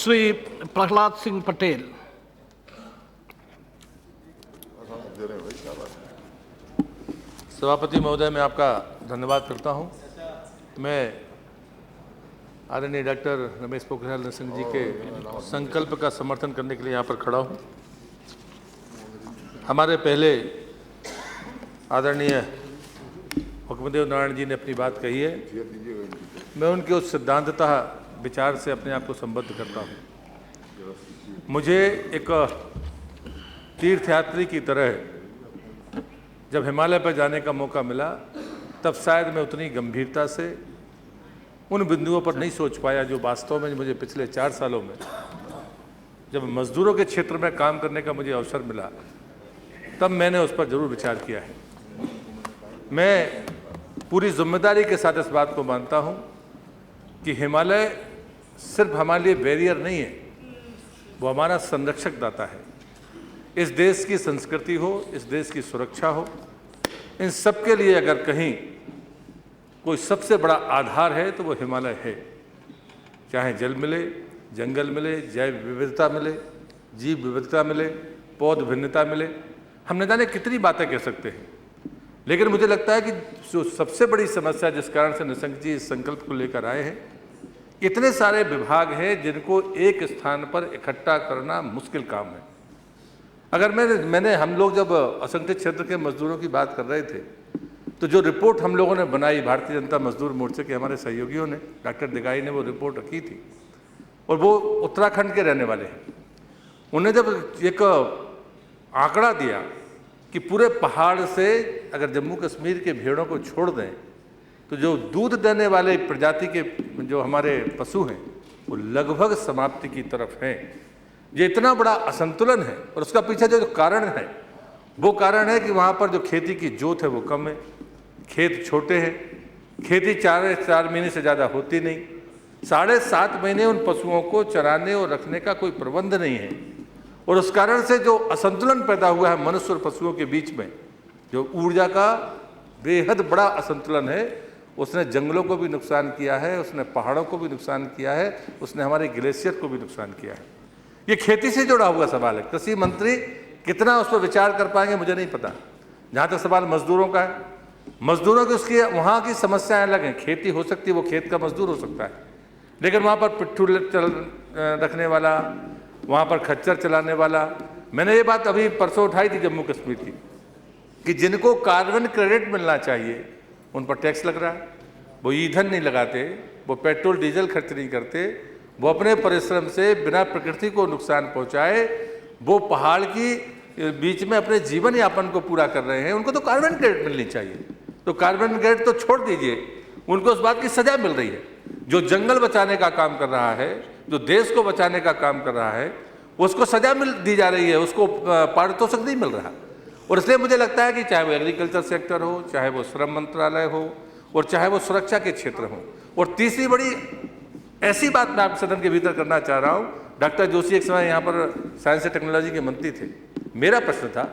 श्री प्रहलाद सिंह पटेल। सभापति महोदय, मैं आपका धन्यवाद करता हूं। मैं आदरणीय डॉक्टर रमेश पोखरियाल निशंक जी के संकल्प का समर्थन करने के लिए यहाँ पर खड़ा हूँ। हमारे पहले आदरणीय हुक्मदेव नारायण जी ने अपनी बात कही है, मैं उनके उस सिद्धांततः विचार से अपने आप को संबद्ध करता हूँ। मुझे एक तीर्थयात्री की तरह जब हिमालय पर जाने का मौका मिला, तब शायद मैं उतनी गंभीरता से उन बिंदुओं पर नहीं सोच पाया जो वास्तव में मुझे पिछले 4 सालों में जब मजदूरों के क्षेत्र में काम करने का मुझे अवसर मिला, तब मैंने उस पर जरूर विचार किया है। मैं पूरी जिम्मेदारी के साथ इस बात को मानता हूं कि हिमालय सिर्फ हमारे लिए बैरियर नहीं है, वो हमारा संरक्षक दाता है। इस देश की संस्कृति हो, इस देश की सुरक्षा हो, इन सब के लिए अगर कहीं कोई सबसे बड़ा आधार है तो वो हिमालय है। चाहे जल मिले, जंगल मिले, जैव विविधता मिले, जीव विविधता मिले, पौध भिन्नता मिले, हम न जाने कितनी बातें कह सकते हैं। लेकिन मुझे लगता है कि जो सबसे बड़ी समस्या जिस कारण से निशंक जी इस संकल्प को लेकर आए हैं, इतने सारे विभाग हैं जिनको एक स्थान पर इकट्ठा करना मुश्किल काम है। अगर मैंने हम लोग जब असंगठित क्षेत्र के मजदूरों की बात कर रहे थे, तो जो रिपोर्ट हम लोगों ने बनाई, भारतीय जनता मजदूर मोर्चे के हमारे सहयोगियों ने, डॉक्टर दिगाई ने वो रिपोर्ट रखी थी, और वो उत्तराखंड के रहने वाले हैं। उन्हें जब एक आंकड़ा दिया कि पूरे पहाड़ से अगर जम्मू कश्मीर के भेड़ों को छोड़ दें तो जो दूध देने वाले प्रजाति के जो हमारे पशु हैं वो लगभग समाप्ति की तरफ हैं। ये इतना बड़ा असंतुलन है, और उसका पीछे जो कारण है वो कारण है कि वहाँ पर जो खेती की जोत है वो कम है, खेत छोटे हैं, खेती 4 महीने से ज़्यादा होती नहीं, 7.5 महीने उन पशुओं को चराने और रखने का कोई प्रबंध नहीं है। और उस कारण से जो असंतुलन पैदा हुआ है मनुष्य और पशुओं के बीच में, जो ऊर्जा का बेहद बड़ा असंतुलन है, उसने जंगलों को भी नुकसान किया है, उसने पहाड़ों को भी नुकसान किया है, उसने हमारे ग्लेशियर को भी नुकसान किया है। ये खेती से जुड़ा हुआ सवाल है। कृषि मंत्री कितना उस पर विचार कर पाएंगे मुझे नहीं पता। जहाँ तक सवाल मजदूरों का है, मजदूरों की उसकी वहाँ की समस्याएं अलग हैं। खेती हो सकती है, वो खेत का मजदूर हो सकता है, लेकिन वहाँ पर पिट्ठू रखने वाला, वहाँ पर खच्चर चलाने वाला, मैंने ये बात अभी परसों उठाई थी जम्मू कश्मीर की, कि जिनको कार्बन क्रेडिट मिलना चाहिए उन पर टैक्स लग रहा है। वो ईंधन नहीं लगाते, वो पेट्रोल डीजल खर्च नहीं करते, वो अपने परिश्रम से बिना प्रकृति को नुकसान पहुँचाए वो पहाड़ की बीच में अपने जीवन यापन को पूरा कर रहे हैं। उनको तो कार्बन क्रेडिट मिलनी चाहिए। तो कार्बन क्रेडिट तो छोड़ दीजिए, उनको उस बात की सजा मिल रही है। जो जंगल बचाने का काम कर रहा है, जो देश को बचाने का काम कर रहा है, उसको सजा दी जा रही है, उसको पारितोषिक नहीं मिल रहा। और इसलिए मुझे लगता है कि चाहे वो एग्रीकल्चर सेक्टर हो, चाहे वो श्रम मंत्रालय हो, और चाहे वो सुरक्षा के क्षेत्र हो। और तीसरी बड़ी ऐसी बात मैं आप सदन के भीतर करना चाह रहा हूँ, डॉक्टर जोशी एक समय यहाँ पर साइंस एंड टेक्नोलॉजी के मंत्री थे। मेरा प्रश्न था,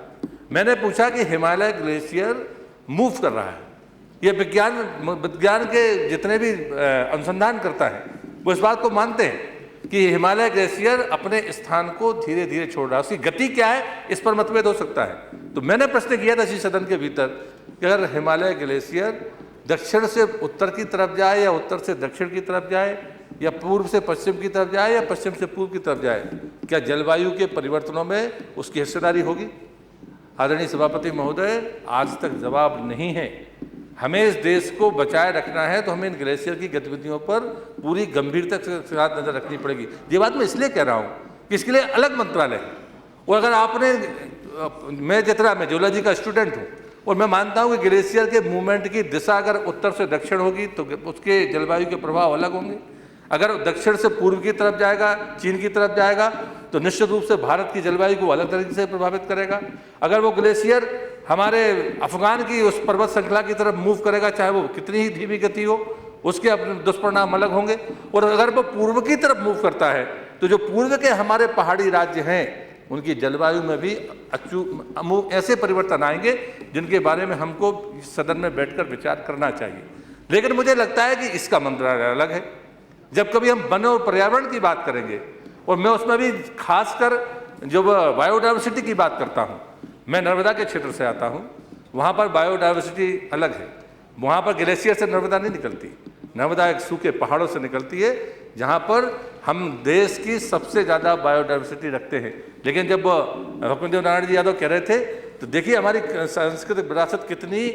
मैंने पूछा कि हिमालय ग्लेशियर मूव कर रहा है, ये विज्ञान के जितने भी अनुसंधान करता है वो इस बात को मानते हैं कि हिमालय ग्लेशियर अपने स्थान को धीरे धीरे छोड़ रहा है। उसकी गति क्या है इस पर मतभेद हो सकता है। तो मैंने प्रश्न किया था इसी सदन के भीतर कि अगर हिमालय ग्लेशियर दक्षिण से उत्तर की तरफ जाए, या उत्तर से दक्षिण की तरफ जाए, या पूर्व से पश्चिम की तरफ जाए, या पश्चिम से पूर्व की तरफ जाए, क्या जलवायु के परिवर्तनों में उसकी हिस्सेदारी होगी? आदरणीय सभापति महोदय, आज तक जवाब नहीं है। हमें इस देश को बचाए रखना है तो हमें इन ग्लेशियर की गतिविधियों पर पूरी गंभीरता के साथ नजर रखनी पड़ेगी। ये बात मैं इसलिए कह रहा हूँ कि इसके लिए अलग मंत्रालय है। और अगर आपने, मैं जियोलॉजी का स्टूडेंट हूँ, और मैं मानता हूँ कि ग्लेशियर के मूवमेंट की दिशा अगर उत्तर से दक्षिण होगी तो उसके जलवायु के प्रभाव अलग होंगे। अगर दक्षिण से पूर्व की तरफ जाएगा, चीन की तरफ जाएगा, तो निश्चित रूप से भारत की जलवायु को अलग तरीके से प्रभावित करेगा। अगर वो ग्लेशियर हमारे अफगान की उस पर्वत श्रृंखला की तरफ मूव करेगा, चाहे वो कितनी ही धीमी गति हो, उसके अपने दुष्परिणाम अलग होंगे। और अगर वो पूर्व की तरफ मूव करता है तो जो पूर्व के हमारे पहाड़ी राज्य हैं उनकी जलवायु में भी ऐसे परिवर्तन आएंगे जिनके बारे में हमको सदन में बैठकर विचार करना चाहिए। लेकिन मुझे लगता है कि इसका मंत्रालय अलग है। जब कभी हम वन और पर्यावरण की बात करेंगे और मैं उसमें भी खासकर जो बायोडाइवर्सिटी की बात करता हूँ, मैं नर्मदा के क्षेत्र से आता हूँ, वहाँ पर बायोडाइवर्सिटी अलग है। वहाँ पर ग्लेशियर से नर्मदा नहीं निकलती, नर्मदा एक सूखे पहाड़ों से निकलती है, जहाँ पर हम देश की सबसे ज़्यादा बायोडाइवर्सिटी रखते हैं। लेकिन जब हुकुमदेव नारायण जी यादव कह रहे थे, तो देखिए हमारी सांस्कृतिक विरासत कितनी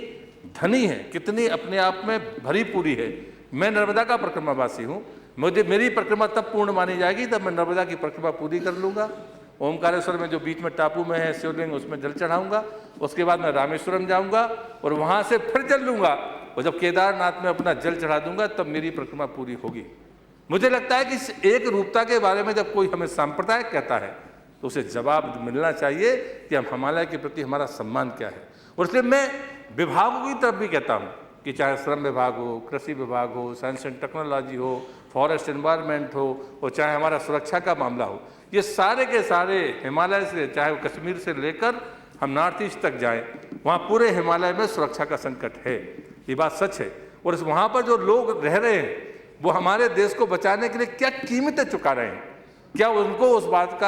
धनी है, कितनी अपने आप में भरी पूरी है। मैं नर्मदा का परिक्रमावासी हूँ, मेरी परिक्रमा तब पूर्ण मानी जाएगी तब मैं नर्मदा की परिक्रमा पूरी कर लूँगा। ओमकारेश्वर में जो बीच में टापू में है शिवलिंग, उसमें जल चढ़ाऊंगा, उसके बाद मैं रामेश्वरम जाऊंगा और वहाँ से फिर जल लूँगा, और जब केदारनाथ में अपना जल चढ़ा दूंगा तब मेरी परिक्रमा पूरी होगी। मुझे लगता है कि इस एक रूपता के बारे में जब कोई हमें सांप्रदायिक कहता है तो उसे जवाब मिलना चाहिए कि हम हिमालय के प्रति हमारा सम्मान क्या है। और इसलिए मैं विभागों की तरफ भी कहता हूँ कि चाहे श्रम विभाग हो, कृषि विभाग हो, साइंस एंड टेक्नोलॉजी हो, फॉरेस्ट एनवायरनमेंट हो, और चाहे हमारा सुरक्षा का मामला हो, ये सारे के सारे हिमालय से, चाहे वो कश्मीर से लेकर हम नॉर्थ ईस्ट तक जाएं, वहाँ पूरे हिमालय में सुरक्षा का संकट है, ये बात सच है। और इस वहाँ पर जो लोग रह रहे हैं वो हमारे देश को बचाने के लिए क्या कीमतें चुका रहे हैं, क्या उनको उस बात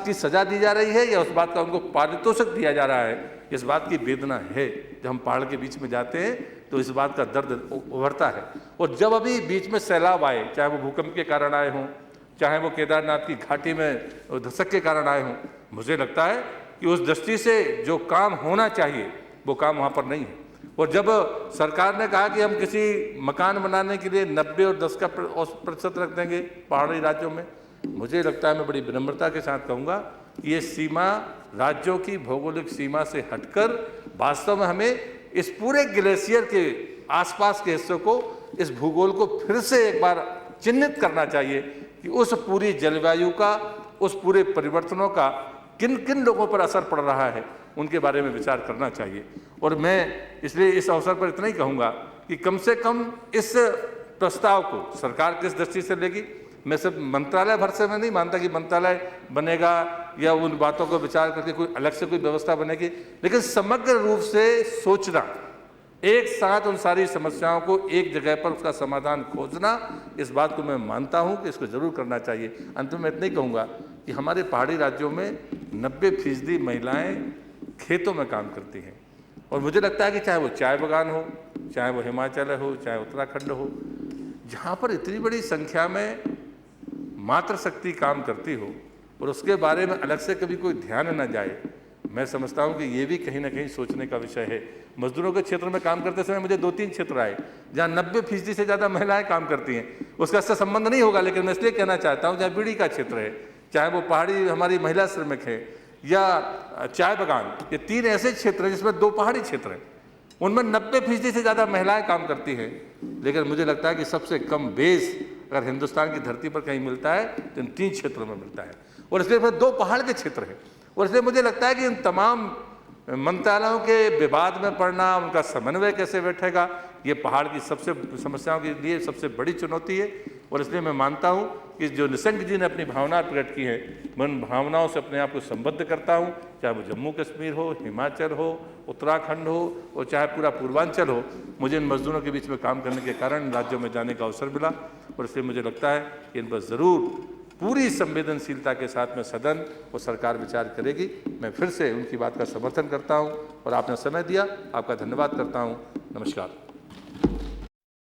की सजा दी जा रही है या उस बात का उनको पारितोषिक दिया जा रहा है, इस बात की वेदना है। जब हम पहाड़ के बीच में जाते हैं तो इस बात का दर्द उभरता है। और जब अभी बीच में सैलाब आए, चाहे वो भूकंप के कारण आए हों, चाहे वो केदारनाथ की घाटी में धसक के कारण आए हों, मुझे लगता है कि उस दृष्टि से जो काम होना चाहिए वो काम वहाँ पर नहीं है। और जब सरकार ने कहा कि हम किसी मकान बनाने के लिए 90 और 10% रख देंगे पहाड़ी राज्यों में, मुझे लगता है, मैं बड़ी विनम्रता के साथ कहूँगा, ये सीमा राज्यों की भौगोलिक सीमा से हटकर वास्तव में हमें इस पूरे ग्लेशियर के आसपास के हिस्सों को, इस भूगोल को फिर से एक बार चिन्हित करना चाहिए कि उस पूरी जलवायु का, उस पूरे परिवर्तनों का किन किन लोगों पर असर पड़ रहा है, उनके बारे में विचार करना चाहिए। और मैं इसलिए इस अवसर पर इतना ही कहूँगा कि कम से कम इस प्रस्ताव को सरकार किस दृष्टि से लेगी, मैं सिर्फ मंत्रालय भर से मैं नहीं मानता कि मंत्रालय बनेगा या उन बातों को विचार करके कोई अलग से कोई व्यवस्था बनेगी, लेकिन समग्र रूप से सोचना, एक साथ उन सारी समस्याओं को एक जगह पर उसका समाधान खोजना, इस बात को मैं मानता हूं कि इसको जरूर करना चाहिए। अंत में मैं इतना ही कहूँगा कि हमारे पहाड़ी राज्यों में 90% महिलाएं खेतों में काम करती हैं, और मुझे लगता है कि चाहे वो चाय बागान हो, चाहे वो हिमाचल हो, चाहे उत्तराखंड हो, जहाँ पर इतनी बड़ी संख्या में मातृशक्ति काम करती हो और उसके बारे में अलग से कभी कोई ध्यान न जाए, मैं समझता हूँ कि ये भी कहीं ना कहीं सोचने का विषय है। मजदूरों के क्षेत्र में काम करते समय मुझे 2-3 क्षेत्र आए जहाँ 90% से ज़्यादा महिलाएं काम करती हैं। उसका इससे संबंध नहीं होगा, लेकिन मैं इसलिए कहना चाहता हूँ, जहाँ बीड़ी का क्षेत्र है, चाहे वो पहाड़ी हमारी महिला श्रमिक है, या चाय बागान, ये 3 ऐसे क्षेत्र हैं जिसमें 2 पहाड़ी क्षेत्र हैं, उनमें 90% से ज़्यादा महिलाएं काम करती हैं। लेकिन मुझे लगता है कि सबसे कम बेस अगर हिंदुस्तान की धरती पर कहीं मिलता है तो इन 3 क्षेत्रों में मिलता है, और इसलिए फिर 2 पहाड़ के क्षेत्र हैं। और इसलिए मुझे लगता है कि इन तमाम मंत्रालयों के विवाद में पड़ना, उनका समन्वय कैसे बैठेगा, ये पहाड़ की सबसे समस्याओं के लिए सबसे बड़ी चुनौती है। और इसलिए मैं मानता हूँ कि जो निशंक जी ने अपनी भावना प्रकट की है, मैं उन भावनाओं से अपने आप को संबद्ध करता हूँ, चाहे वो जम्मू कश्मीर हो, हिमाचल हो, उत्तराखंड हो, और चाहे पूरा पूर्वांचल हो। मुझे इन मजदूरों के बीच में काम करने के कारण राज्यों में जाने का अवसर मिला, और इसलिए मुझे लगता है कि इन पर ज़रूर पूरी संवेदनशीलता के साथ में सदन और सरकार विचार करेगी। मैं फिर से उनकी बात का समर्थन करता हूं, और आपने समय दिया, आपका धन्यवाद करता हूं। नमस्कार।